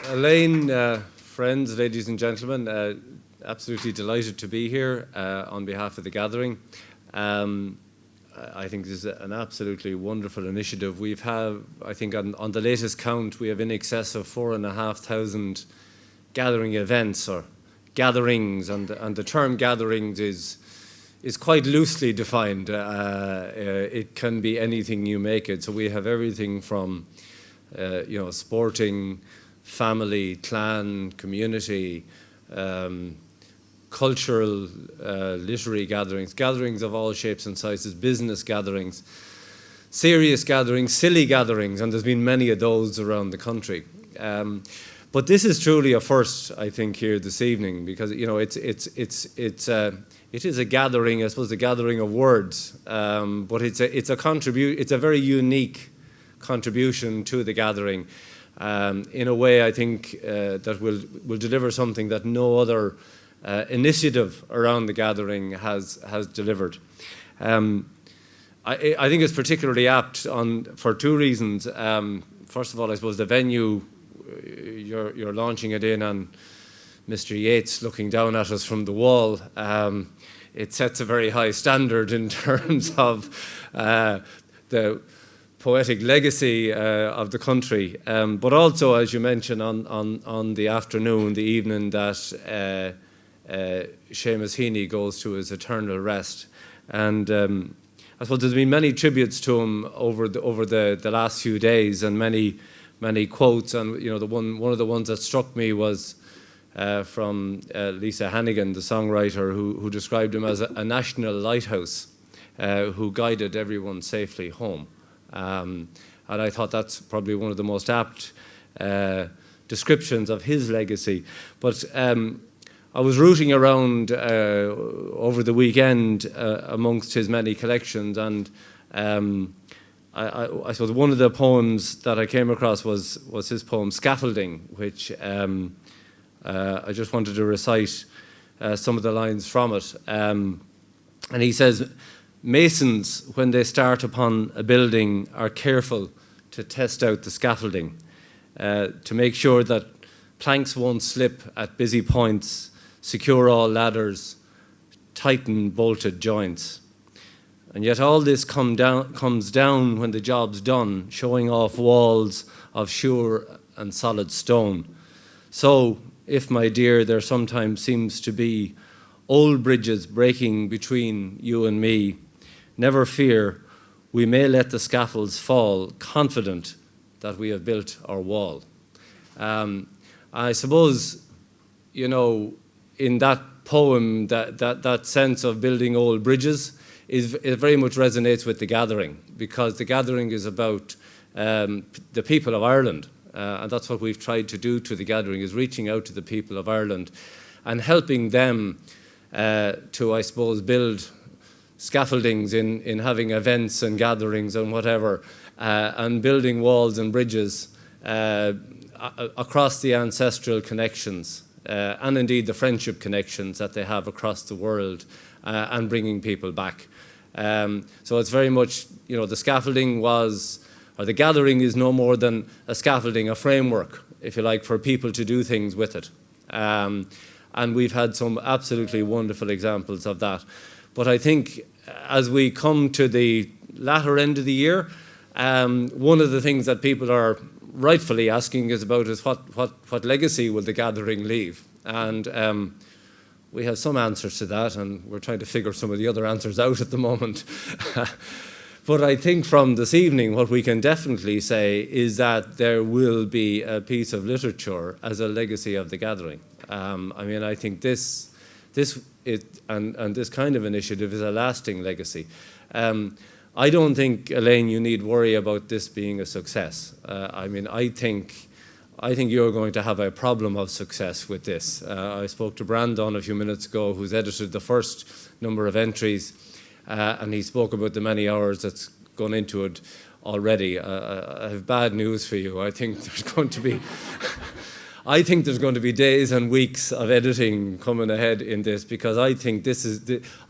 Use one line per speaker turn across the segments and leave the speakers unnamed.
Elaine, friends, ladies and gentlemen, absolutely delighted to be here on behalf of the gathering. I think this is an absolutely wonderful initiative. We've had, I think on the latest count, we have in excess of 4,500 gathering events or gatherings, and the term gatherings is quite loosely defined. It can be anything you make it. So we have everything from sporting, family, clan, community, cultural, literary gatherings, gatherings of all shapes and sizes, business gatherings, serious gatherings, silly gatherings, and there's been many of those around the country. But this is truly a first, I think, here this evening, because it is a gathering, I suppose, a gathering of words, but it's a very unique contribution to the gathering. In a way, I think that will deliver something that no other initiative around the gathering has delivered. I think it's particularly apt for two reasons. First of all, I suppose the venue you're launching it in, and Mr. Yates looking down at us from the wall. It sets a very high standard in terms of the poetic legacy of the country, but also, as you mentioned, on the afternoon, the evening that Seamus Heaney goes to his eternal rest. And I suppose there's been many tributes to him over the last few days, and many quotes. And one of the ones that struck me was from Lisa Hannigan, the songwriter, who described him as a national lighthouse who guided everyone safely home. And I thought that's probably one of the most apt descriptions of his legacy. But I was rooting around over the weekend amongst his many collections, and I suppose one of the poems that I came across was his poem Scaffolding, which I just wanted to recite some of the lines from it. And he says, "Masons, when they start upon a building, are careful to test out the scaffolding, to make sure that planks won't slip at busy points, secure all ladders, tighten bolted joints. And yet all this comes down when the job's done, showing off walls of sure and solid stone. So, if, my dear, there sometimes seems to be old bridges breaking between you and me, never fear, we may let the scaffolds fall, confident that we have built our wall." I suppose, in that poem, that sense of building old bridges it very much resonates with the gathering, because the gathering is about the people of Ireland. And that's what we've tried to do to the gathering, is reaching out to the people of Ireland and helping them to, I suppose, build scaffoldings in having events and gatherings and whatever, and building walls and bridges across the ancestral connections and indeed the friendship connections that they have across the world, and bringing people back. So it's very much, the scaffolding or the gathering is no more than a scaffolding, a framework, if you like, for people to do things with it. And we've had some absolutely wonderful examples of that. But I think as we come to the latter end of the year, one of the things that people are rightfully asking is what legacy will the gathering leave? And we have some answers to that, and we're trying to figure some of the other answers out at the moment. But I think from this evening, what we can definitely say is that there will be a piece of literature as a legacy of the gathering. I think this kind of initiative is a lasting legacy. I don't think, Elaine, you need worry about this being a success. I think you're going to have a problem of success with this. I spoke to Brandon a few minutes ago, who's edited the first number of entries, and he spoke about the many hours that's gone into it already. I have bad news for you. I think there's going to be days and weeks of editing coming ahead in this, because I think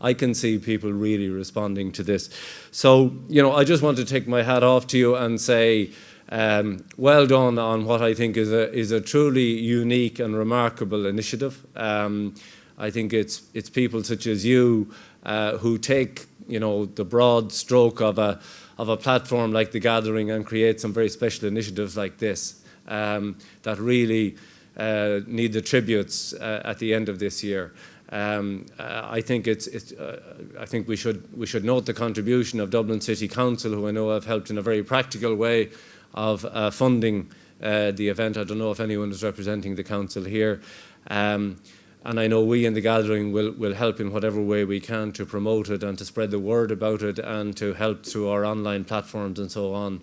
I can see people really responding to this. So, I just want to take my hat off to you and say Well done on what I think is a truly unique and remarkable initiative. I think it's people such as you who take the broad stroke of a platform like The Gathering and create some very special initiatives like this that really need the tributes at the end of this year. I think I think we should note the contribution of Dublin City Council, who I know have helped in a very practical way of funding the event. I don't know if anyone is representing the council here. And I know we in The Gathering will help in whatever way we can to promote it and to spread the word about it and to help through our online platforms and so on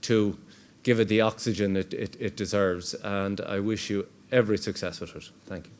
to give it the oxygen it deserves. And I wish you every success with it. Thank you.